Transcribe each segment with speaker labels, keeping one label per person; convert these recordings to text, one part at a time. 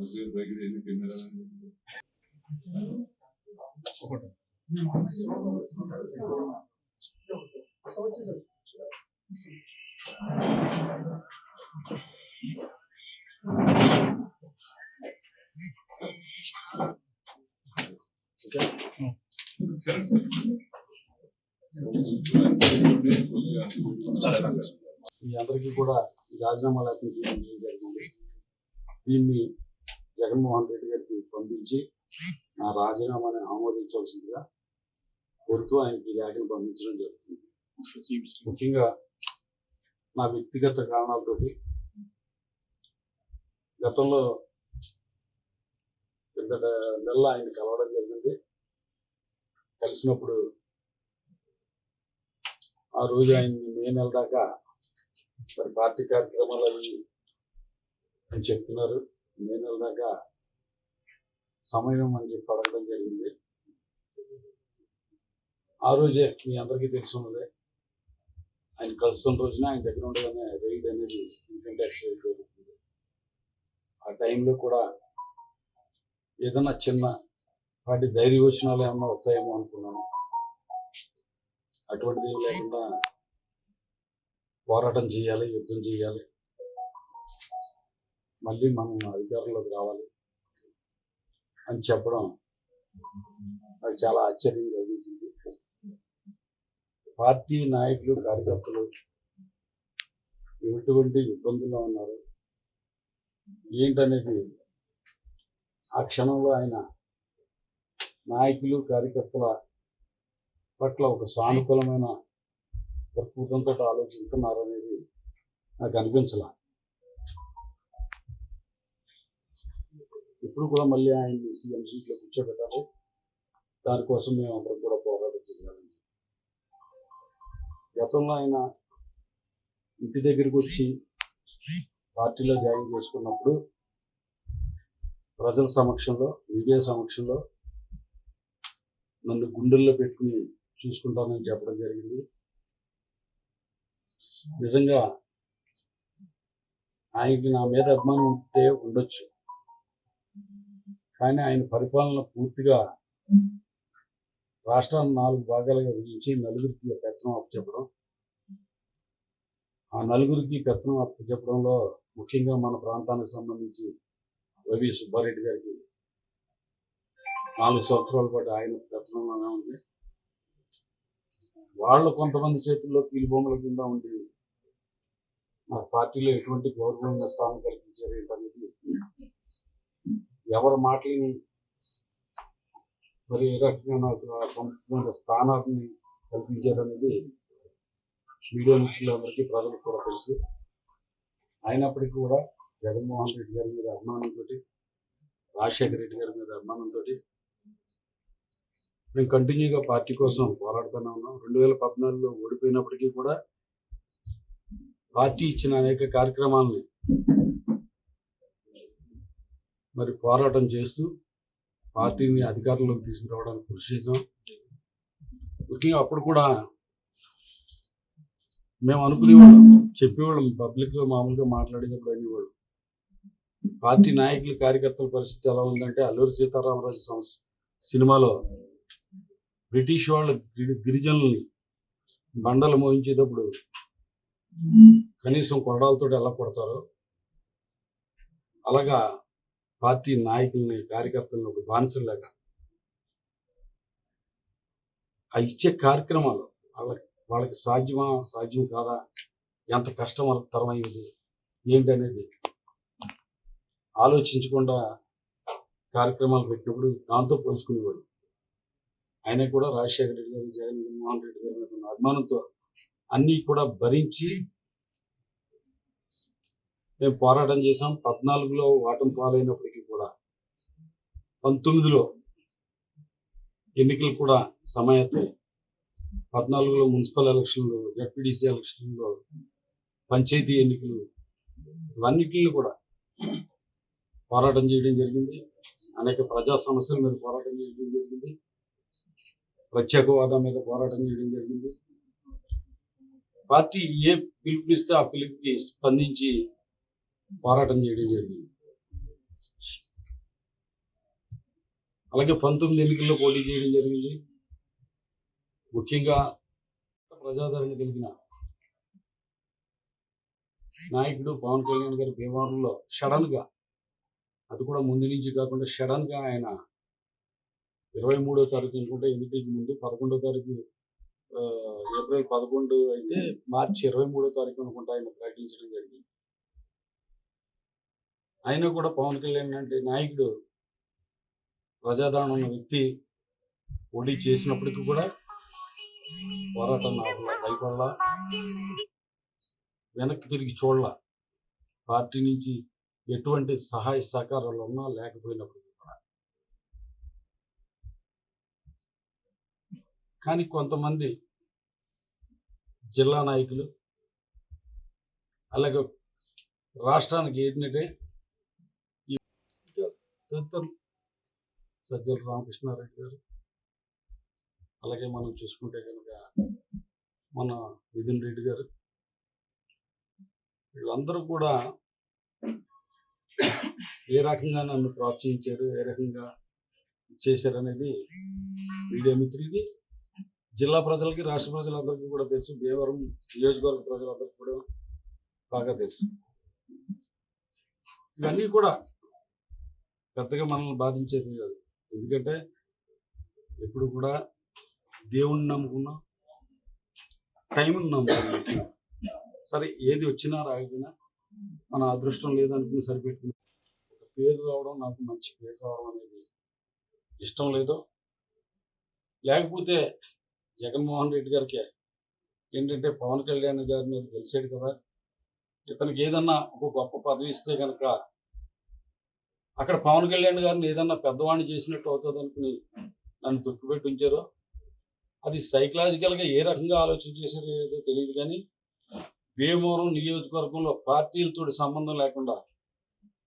Speaker 1: మీ అందరికీ కూడా రాజీనామా లేఖ జరిగింది. దీన్ని జగన్మోహన్ రెడ్డి గారికి పంపించి నా రాజీనామాని ఆమోదించవలసిందిగా కోరుతూ ఆయనకి లేఖను పంపించడం జరుగుతుంది. ముఖ్యంగా నా వ్యక్తిగత కారణాలతోటి గతంలో కిందట నెల ఆయన కలవడం జరిగింది. కలిసినప్పుడు ఆ రోజు ఆయన మే నెల దాకా మరి పార్టీ కార్యక్రమాలు అవి అని చెప్తున్నారు. మే నెల దాకా సమయం అని చెప్పి అడగడం జరిగింది. ఆ రోజే మీ అందరికీ తెలిసి ఉన్నదే, ఆయన కలుస్తున్న రోజున ఆయన దగ్గర ఉండగానే రైడ్ అనేది ఇన్కమ్ ట్యాక్స్ రైడ్ జరుగుతుంది. ఆ టైంలో కూడా ఏదన్నా చిన్న వాటి ధైర్యవచనాలు ఏమన్నా వస్తాయేమో అనుకున్నాను. అటువంటిది ఏం లేకుండా పోరాటం చేయాలి, యుద్ధం చేయాలి, మళ్ళీ మనం అధికారంలోకి రావాలి అని చెప్పడం నాకు చాలా ఆశ్చర్యం కలిగించింది. పార్టీ నాయకులు, కార్యకర్తలు ఎటువంటి ఇబ్బందుల్లో ఉన్నారు ఏంటనేది ఆ క్షణంలో ఆయన నాయకులు, కార్యకర్తల పట్ల ఒక సానుకూలమైన దృక్పథంతో ఆలోచిస్తున్నారు అనేది నాకు అనిపించాల. ఇప్పుడు కూడా మళ్ళీ ఆయన్ని సీఎం సీట్లో కూర్చోబెట్టాలి, దానికోసం మేము అందరం కూడా పోరాటం చేయాలి. గతంలో ఆయన ఇంటి దగ్గరికి వచ్చి పార్టీలో జాయిన్ చేసుకున్నప్పుడు ప్రజల సమక్షంలో, మీడియా సమక్షంలో నన్ను గుండెల్లో పెట్టుకుని చూసుకుంటానని చెప్పడం జరిగింది. నిజంగా ఆయనకి నా మీద అభిమానం ఉంటే ఉండొచ్చు, కానీ ఆయన పరిపాలన పూర్తిగా రాష్ట్రాన్ని 4 భాగాలుగా విభజించి నలుగురికి పెత్తనం అప్పచెప్పడం. ఆ నలుగురికి పెత్తనం అప్పచెప్పడంలో ముఖ్యంగా మన ప్రాంతానికి సంబంధించి వైవి సుబ్బారెడ్డి గారికి 4 సంవత్సరాల పాటు ఆయన పెత్తనంలోనే ఉంది. వాళ్ళు కొంతమంది చేతుల్లో కీలుబొమ్మల కింద ఉండి నా పార్టీలో ఎటువంటి గౌరవమైన స్థానం కల్పించారు ఏంటనేది, ఎవరి మాటలని మరి ఏ రకంగా నాకు ఆ సంస్థ స్థానాన్ని కల్పించారనేది మీడియా మిత్రులందరికీ, ప్రజలకు కూడా తెలుసు. అయినప్పటికీ కూడా జగన్మోహన్ రెడ్డి గారి మీద అభిమానంతో, రాజశేఖర రెడ్డి గారి మీద అభిమానంతో మేము కంటిన్యూగా పార్టీ కోసం పోరాడుతూనే ఉన్నాం. 2014లో ఓడిపోయినప్పటికీ కూడా పార్టీ ఇచ్చిన అనేక కార్యక్రమాలని మరి పోరాటం చేస్తూ పార్టీని అధికారంలోకి తీసుకురావడానికి కృషి చేసాం. ముఖ్యంగా అప్పుడు కూడా మేము అనుకునేవాళ్ళం, చెప్పేవాళ్ళం, పబ్లిక్లో మామూలుగా మాట్లాడేటప్పుడు అనేవాళ్ళు, పార్టీ నాయకులు, కార్యకర్తల పరిస్థితి ఎలా ఉందంటే అల్లూరి సీతారామరాజు సినిమాలో బ్రిటిష్ వాళ్ళ గిరిజనుల్ని బండలు మోయించేటప్పుడు కనీసం కొరడాలతో ఎలా కొడతారో అలాగా పార్టీ నాయకుల్ని, కార్యకర్తలను ఒక బానిసలాగా ఆ ఇచ్చే కార్యక్రమాలు వాళ్ళకి సాధ్యం కాదా, ఎంత కష్టతరమైంది ఏంటనేది ఆలోచించకుండా కార్యక్రమాలు పెట్టినప్పుడు దాంతో పోల్చుకునేవాడు. ఆయన కూడా రాజశేఖర రెడ్డి గారు, జగన్మోహన్ రెడ్డి గారి మీద ఉన్న అభిమానంతో అన్నీ కూడా భరించి మేము పోరాటం చేసాం. 14లో ఓటమి పాలైనప్పటికీ కూడా 19లో ఎన్నికలు కూడా సమాయత్తాయి. 14లో మున్సిపల్ ఎలక్షన్లు, జెడ్పీటీసీ ఎలక్షన్లో, పంచాయతీ ఎన్నికలు, ఇవన్నిటిని కూడా పోరాటం చేయడం జరిగింది. అనేక ప్రజా సమస్యల మీద పోరాటం చేయడం జరిగింది. ప్రత్యేక హోదా మీద పోరాటం చేయడం జరిగింది. పార్టీ ఏ పిలుపునిస్తే ఆ పిలుపుకి స్పందించి పోరాటం చేయడం జరిగింది. అలాగే 19 ఎన్నికల్లో పోటీ చేయడం జరిగింది. ముఖ్యంగా ప్రజాదరణ కలిగిన నాయకుడు పవన్ కళ్యాణ్ గారి భీమవరంలో సడన్గా, అది కూడా ముందు నుంచి కాకుండా సడన్గా ఆయన 23వ తారీఖు అనుకుంటే ఎన్నికలకు ముందు 11వ తారీఖు ఏప్రిల్ 11 అయితే మార్చి 23వ తారీఖు అనుకుంటా ఆయన ప్రకటించడం జరిగింది. అయినా కూడా పవన్ కళ్యాణ్ అంటే నాయకుడు, ప్రజాదరణ ఉన్న వ్యక్తి పోటీ చేసినప్పటికీ కూడా పోరాటం భయపడలా, వెనక్కి తిరిగి చూడలా. పార్టీ నుంచి ఎటువంటి సహాయ సహకారాలు ఉన్నా లేకపోయినప్పటికీ కూడా. కానీ కొంతమంది జిల్లా నాయకులు, అలాగే రాష్ట్రానికి ఏంటంటే ఈ తదితరులు, సజ్జల రామకృష్ణారెడ్డి గారు, అలాగే మనం చూసుకుంటే కనుక మన మిథున్ రెడ్డి గారు, వీళ్ళందరూ కూడా ఏ రకంగా నన్ను ప్రోత్సహించారు, ఏ రకంగా చేశారనేది మీడియా మిత్రులకి, జిల్లా ప్రజలకి, రాష్ట్ర ప్రజలందరికీ కూడా తెలుసు. భీమవరం నియోజకవర్గ ప్రజలందరికీ కూడా బాగా తెలుసు. ఇవన్నీ కూడా పెద్దగా మనల్ని బాధించేది కాదు. ఎందుకంటే ఎప్పుడు కూడా దేవుణ్ణి నమ్ముకున్నాం, టైంని నమ్ముకున్నాం. సరే, ఏది వచ్చినా రాకపోయినా మన అదృష్టం లేదనుకుని సరిపెట్టుకుని ఒక పేరు రావడం, నాకు మంచి పేరు రావడం అనేది ఇష్టం లేదు. లేకపోతే జగన్మోహన్ రెడ్డి గారికి ఏంటంటే పవన్ కళ్యాణ్ గారి మీద గెలిచాడు కదా, ఇతనికి ఏదన్నా ఒక గొప్ప పదవి ఇస్తే కనుక అక్కడ పవన్ కళ్యాణ్ గారిని ఏదన్నా పెద్దవాడిని చేసినట్టు అవుతుంది అనుకుని నన్ను తొక్కిపెట్టి ఉంచారో, అది సైకలాజికల్గా ఏ రకంగా ఆలోచన చేశారో ఏదో తెలియదు. కానీ భీమవరం నియోజకవర్గంలో పార్టీలతో సంబంధం లేకుండా,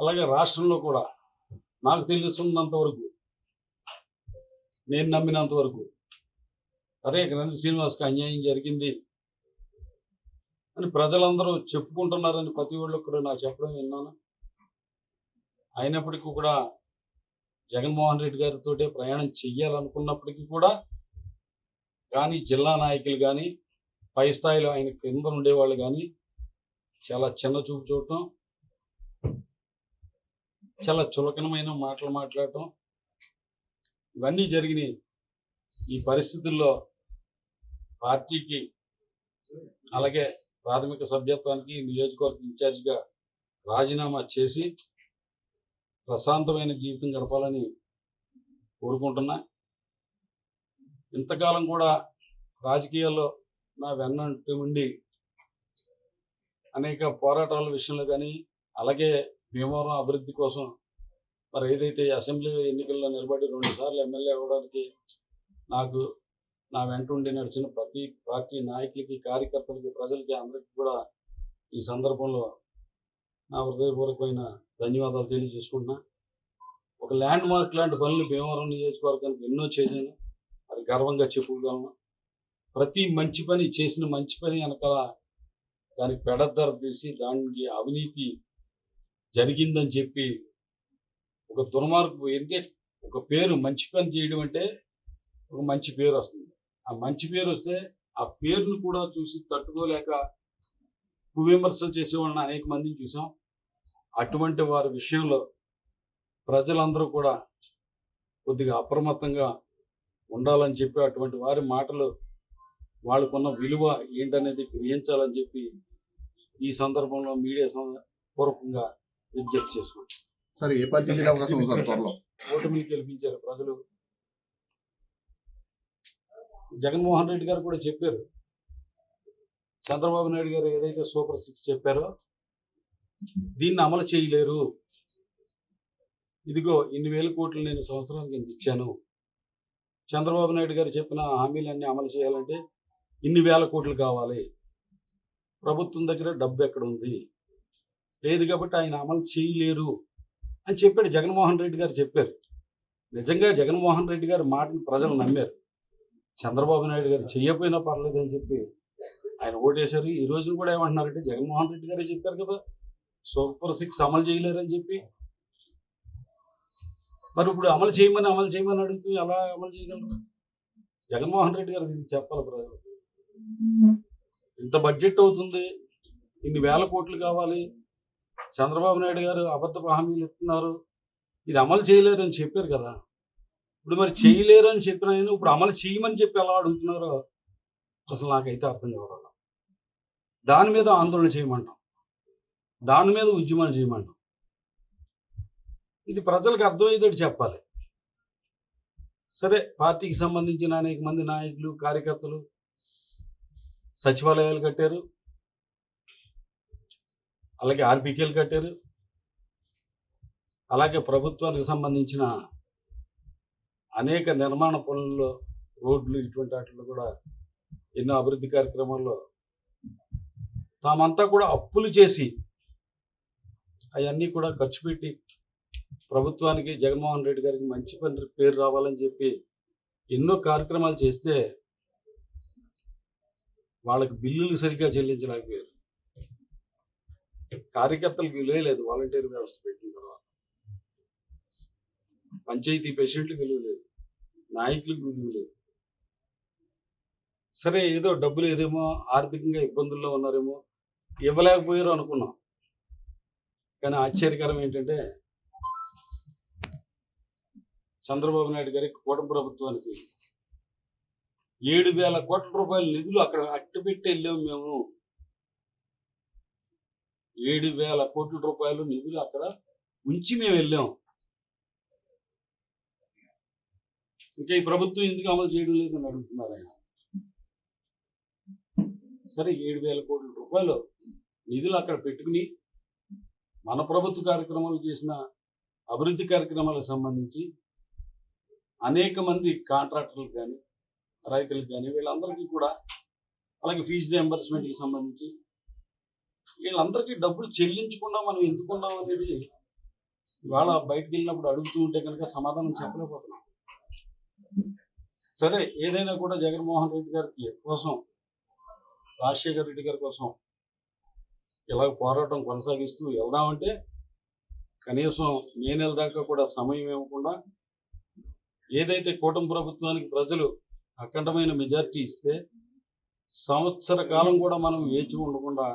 Speaker 1: అలాగే రాష్ట్రంలో కూడా నాకు తెలుస్తున్నంత వరకు, నేను నమ్మినంత వరకు, అరే గ్రంథి శ్రీనివాస్కి అన్యాయం జరిగింది అని ప్రజలందరూ చెప్పుకుంటున్నారని ప్రతి ఒళ్ళు కూడా నాకు చెప్పడం విన్నాను. అయినప్పటికీ కూడా జగన్మోహన్ రెడ్డి గారితో ప్రయాణం చెయ్యాలనుకున్నప్పటికీ కూడా, కానీ జిల్లా నాయకులు కానీ, పై స్థాయిలో ఆయన కింద ఉండేవాళ్ళు కానీ చాలా చిన్న చూపు చూడటం, చాలా చులకనమైన మాటలు మాట్లాడటం, ఇవన్నీ జరిగినాయి. ఈ పరిస్థితుల్లో పార్టీకి, అలాగే ప్రాథమిక సభ్యత్వానికి నియోజకవర్గ ఇన్ఛార్జిగా రాజీనామా చేసి ప్రశాంతమైన జీవితం గడపాలని కోరుకుంటున్నా. ఇంతకాలం కూడా రాజకీయాల్లో నా వెన్నంటి ఉండి అనేక పోరాటాల విషయంలో కానీ, అలాగే భీమవరం అభివృద్ధి కోసం మరి ఏదైతే అసెంబ్లీ ఎన్నికల్లో నిలబడి 2 సార్లు ఎమ్మెల్యే అవ్వడానికి నాకు నా వెంట ఉండి నడిచిన ప్రతి పార్టీ నాయకులకి, కార్యకర్తలకి, ప్రజలకి అందరికీ కూడా ఈ సందర్భంలో నా హృదయపూర్వకమైన ధన్యవాదాలు తెలియజేసుకుంటున్నా. ఒక ల్యాండ్ మార్క్ లాంటి పనులు భీమవరం నియోజకవర్గానికి ఎన్నో చేశాను, అది గర్వంగా చెప్పుకోగలను. ప్రతి మంచి పని, చేసిన మంచి పని వెనకాల దానికి పెడద్దర తీసి దానికి అవినీతి జరిగిందని చెప్పి ఒక దుర్మార్గం ఏంటంటే, ఒక పేరు, మంచి పని చేయడం అంటే ఒక మంచి పేరు వస్తుంది. ఆ మంచి పేరు వస్తే ఆ పేరును కూడా చూసి తట్టుకోలేక విమర్శలు చేసేవాళ్ళని అనేక మందిని చూసాం. అటువంటి వారి విషయంలో ప్రజలందరూ కూడా కొద్దిగా అప్రమత్తంగా ఉండాలని చెప్పి, అటువంటి వారి మాటలు వాళ్ళకున్న విలువ ఏంటనేది గ్రహించాలని చెప్పి ఈ సందర్భంలో మీడియా పూర్వకంగా విజ్ఞప్తి చేసుకుంటాం.
Speaker 2: సరే, ఏ పార్టీ అవకాశం ఉంది సార్ త్వరలో?
Speaker 1: ఓటమిని గెలిపించారు ప్రజలు. జగన్మోహన్ రెడ్డి గారు కూడా చెప్పారు, చంద్రబాబు నాయుడు గారు ఏదైతే సూపర్ 6 చెప్పారో దీన్ని అమలు చేయలేరు. ఇదిగో ఇన్ని వేల కోట్లు నేను సంవత్సరానికి ఇచ్చాను. చంద్రబాబు నాయుడు గారు చెప్పిన హామీలన్నీ అమలు చేయాలంటే ఇన్ని వేల కోట్లు కావాలి. ప్రభుత్వం దగ్గర డబ్బు ఎక్కడ ఉంది? లేదు, కాబట్టి ఆయన అమలు చేయలేరు అని చెప్పాడు. జగన్మోహన్ రెడ్డి గారు చెప్పారు. నిజంగా జగన్మోహన్ రెడ్డి గారి మాటను ప్రజలు నమ్మారు. చంద్రబాబు నాయుడు గారు చెయ్యపోయినా పర్లేదు అని చెప్పి ఆయన ఓటేశారు. ఈ రోజు కూడా ఏమంటున్నారంటే, జగన్మోహన్ రెడ్డి గారే చెప్పారు కదా సూపర్ 6 అమలు చేయలేరని చెప్పి. మరి ఇప్పుడు అమలు చేయమని అడుగుతూ ఎలా అమలు చేయగలరు? జగన్మోహన్ రెడ్డి గారు దీనికి చెప్పాలి ప్రజలకు. ఇంత బడ్జెట్ అవుతుంది, ఇన్ని వేల కోట్లు కావాలి, చంద్రబాబు నాయుడు గారు అబద్ధపు హామీలు ఇస్తున్నారు, ఇది అమలు చేయలేరు అని చెప్పారు కదా. ఇప్పుడు మరి చేయలేరు అని చెప్పిన ఆయన ఇప్పుడు అమలు చేయమని చెప్పి ఎలా అడుగుతున్నారో అసలు నాకైతే అర్థం కావాలి. దాని మీద ఆందోళన చేయమంటాం, దాని మీద ఉద్యమాలు చేయమంటాం. ఇది ప్రజలకు అర్థమయ్యేటట్టు చెప్పాలి. సరే, పార్టీకి సంబంధించిన అనేక మంది నాయకులు, కార్యకర్తలు సచివాలయాలు కట్టారు, అలాగే ఆర్బీకేలు కట్టారు, అలాగే ప్రభుత్వానికి సంబంధించిన అనేక నిర్మాణ పనుల్లో, రోడ్లు, ఇటువంటి వాటిల్లో కూడా ఎన్నో అభివృద్ధి కార్యక్రమాల్లో తామంతా కూడా అప్పులు చేసి అవన్నీ కూడా ఖర్చు పెట్టి ప్రభుత్వానికి, జగన్మోహన్ రెడ్డి గారికి మంచి పేరు రావాలని చెప్పి ఎన్నో కార్యక్రమాలు చేస్తే వాళ్ళకి బిల్లులు సరిగ్గా చెల్లించలేకపోయారు. కార్యకర్తలకు విలువ లేదు. వాలంటీర్ వ్యవస్థ పెట్టిన తర్వాత పంచాయతీ ప్రెసిడెంట్లకు విలువ లేదు, నాయకులకు విలువ లేదు. సరే, ఏదో డబ్బులు ఏదేమో ఆర్థికంగా ఇబ్బందుల్లో ఉన్నారేమో, ఇవ్వలేకపోయారు అనుకున్నాం. కానీ ఆశ్చర్యకరం ఏంటంటే చంద్రబాబు నాయుడు గారి కూటమి ప్రభుత్వానికి 7,000 కోట్ల రూపాయల నిధులు అక్కడ అట్టుపెట్టి వెళ్ళాము మేము. 7,000 కోట్ల రూపాయలు నిధులు అక్కడ ఉంచి మేము వెళ్ళాం. ఇంకా ఈ ప్రభుత్వం ఎందుకు అమలు చేయడం లేదని అడుగుతున్నారు ఆయన. సరే, 7,000 కోట్ల రూపాయలు నిధులు అక్కడ పెట్టుకుని మన ప్రభుత్వ కార్యక్రమాలు చేసిన అభివృద్ధి కార్యక్రమాలకు సంబంధించి అనేక మంది కాంట్రాక్టర్లకు కానీ, రైతులకు కానీ, వీళ్ళందరికీ కూడా, అలాగే ఫీజు రియంబర్స్మెంట్కి సంబంధించి వీళ్ళందరికీ డబ్బులు చెల్లించకుండా మనం ఎందుకున్నాం అనేది ఇవాళ బయటకు వెళ్ళినప్పుడు అడుగుతూ ఉంటే కనుక సమాధానం చెప్పలేకపోతున్నాం. సరే, ఏదైనా కూడా జగన్మోహన్ రెడ్డి గారికి కోసం, రాజశేఖర రెడ్డి గారి కోసం ఇలాగ పోరాటం కొనసాగిస్తూ వెళ్దామంటే కనీసం మే నెల దాకా కూడా సమయం ఇవ్వకుండా, ఏదైతే కూటమి ప్రభుత్వానికి ప్రజలు అఖండమైన మెజార్టీ ఇస్తే సంవత్సర కాలం కూడా మనం వేచి ఉండకుండా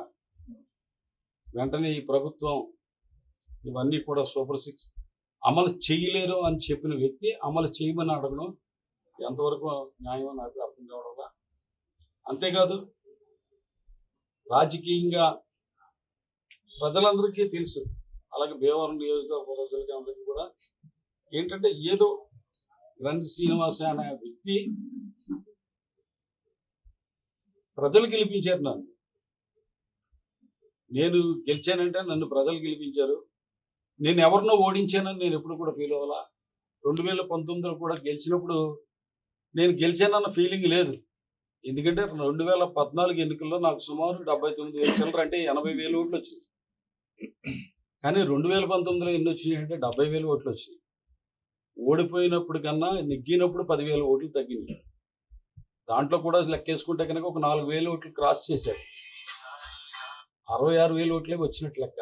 Speaker 1: వెంటనే ఈ ప్రభుత్వం ఇవన్నీ కూడా సూపర్ 6 అమలు చేయలేరు అని చెప్పిన వ్యక్తి అమలు చేయమని అడగడం ఎంతవరకు న్యాయం నాకు అర్థం కావడం. అంతేకాదు, రాజకీయంగా ప్రజలందరికీ తెలుసు, అలాగే భీమవరం నియోజకవర్గ ప్రజలకి అందరికీ కూడా ఏంటంటే, ఏదో గ్రంథి శ్రీనివాస అనే వ్యక్తి ప్రజలు గెలిపించారు. నేను గెలిచానంటే నన్ను ప్రజలు గెలిపించారు. నేను ఎవరినో ఓడించానని నేను ఎప్పుడు కూడా ఫీల్ అవ్వాలా. 2019లో కూడా గెలిచినప్పుడు నేను గెలిచానన్న ఫీలింగ్ లేదు. ఎందుకంటే 2014 ఎన్నికల్లో నాకు సుమారు 79,000 చిల్లర, అంటే 80,000 ఓట్లు వచ్చింది. కానీ 2019లో ఎన్ని వచ్చినాయి అంటే 70,000 ఓట్లు వచ్చినాయి. ఓడిపోయినప్పుడు కన్నా నెగ్గినప్పుడు 10,000 ఓట్లు తగ్గినాయి. దాంట్లో కూడా లెక్కేసుకుంటే కనుక ఒక 4,000 ఓట్లు క్రాస్ చేశారు. 66,000 ఓట్లే వచ్చినట్టు లెక్క.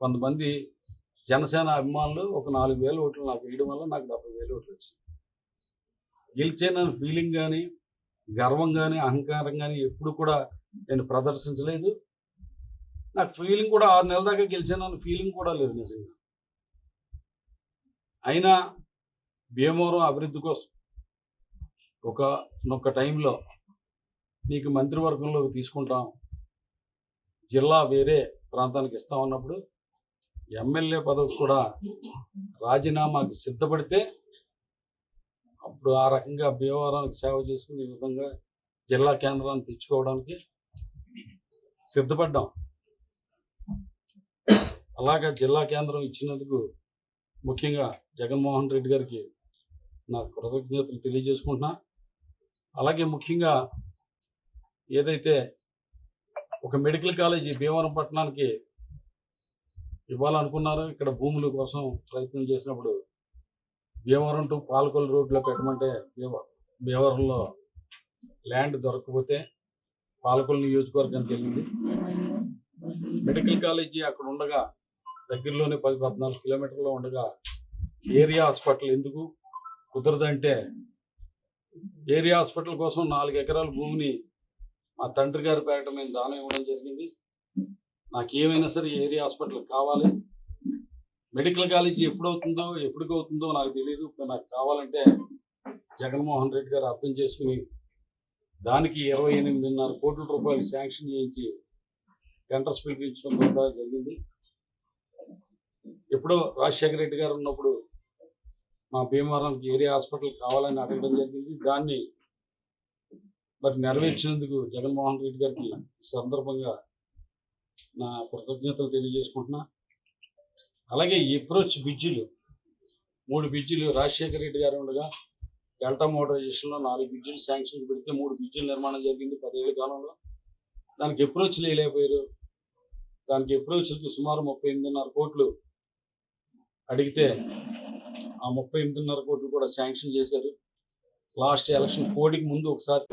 Speaker 1: కొంతమంది జనసేన అభిమానులు ఒక 4,000 ఓట్లు నాకు వేయడం వల్ల నాకు 70,000 ఓట్లు వచ్చినాయి. గెలిచానని ఫీలింగ్ కానీ, గర్వం కానీ, అహంకారం కానీ ఎప్పుడు కూడా నేను ప్రదర్శించలేదు. నాకు ఫీలింగ్ కూడా 6 నెలల దాకా గెలిచానన్న ఫీలింగ్ కూడా లేదు నిజంగా. అయినా భీమవరం అభివృద్ధి కోసం ఒక టైంలో నీకు మంత్రివర్గంలోకి తీసుకుంటాం, జిల్లా వేరే ప్రాంతానికి ఇస్తామన్నప్పుడు ఎమ్మెల్యే పదవి కూడా రాజీనామాకి సిద్ధపడితే అప్పుడు ఆ రకంగా భీమవరానికి సేవ చేసుకుని ఈ విధంగా జిల్లా కేంద్రాన్ని తెచ్చుకోవడానికి సిద్ధపడ్డాం. అలాగా జిల్లా కేంద్రం ఇచ్చినందుకు ముఖ్యంగా జగన్మోహన్ రెడ్డి గారికి నా కృతజ్ఞతలు తెలియజేసుకుంటున్నా. అలాగే ముఖ్యంగా ఏదైతే ఒక మెడికల్ కాలేజీ భీమవరం పట్టణానికి ఇవ్వాలనుకున్నారో, ఇక్కడ భూముల కోసం ప్రయత్నం చేసినప్పుడు భీమవరం టు పాలకొల్లు రోడ్లో పెట్టమంటే భీమవరంలో ల్యాండ్ దొరకకపోతే పాలకొల్లు నియోజకవర్గానికి వెళ్ళింది. మెడికల్ కాలేజీ అక్కడ ఉండగా దగ్గరలోనే 10-14 కిలోమీటర్లో ఉండగా ఏరియా హాస్పిటల్ ఎందుకు కుదరదంటే ఏరియా హాస్పిటల్ కోసం 4 ఎకరాల భూమిని మా తండ్రి గారి పేరిట మేము దానం ఇవ్వడం జరిగింది. నాకు ఏమైనా సరే ఏరియా హాస్పిటల్ కావాలి. మెడికల్ కాలేజీ ఎప్పటికవుతుందో నాకు తెలియదు. నాకు కావాలంటే జగన్మోహన్ రెడ్డి గారు అర్థం చేసుకుని దానికి 28.5 కోట్ల రూపాయలు శాంక్షన్ చేయించి టెండర్స్ పిలిపించడం కూడా జరిగింది. ఎప్పుడో రాజశేఖర రెడ్డి గారు ఉన్నప్పుడు మా భీమవరానికి ఏరియా హాస్పిటల్ కావాలని అడగడం జరిగింది. దాన్ని మరి నెరవేర్చినందుకు జగన్మోహన్ రెడ్డి గారికి ఈ సందర్భంగా నా కృతజ్ఞతలు తెలియజేసుకుంటున్నా. అలాగే ఈ అప్రోచ్ బ్రిడ్జిలు 3 బ్రిడ్జిలు రాజశేఖర రెడ్డి గారు ఉండగా డెల్టా మోటరైజేషన్లో 4 బ్రిడ్జిలు శాంక్షన్ పెడితే 3 బ్రిడ్జిల నిర్మాణం జరిగింది 10 ఏళ్ల కాలంలో. దానికి అప్రోచ్లు వేయలేకపోయారు. దానికి అప్రోచ్లకి సుమారు 38.5 కోట్లు అడిగితే ఆ 38.5 కోట్లు కూడా శాంక్షన్ చేశారు. లాస్ట్ ఎలక్షన్ కోడికి ముందు ఒకసారి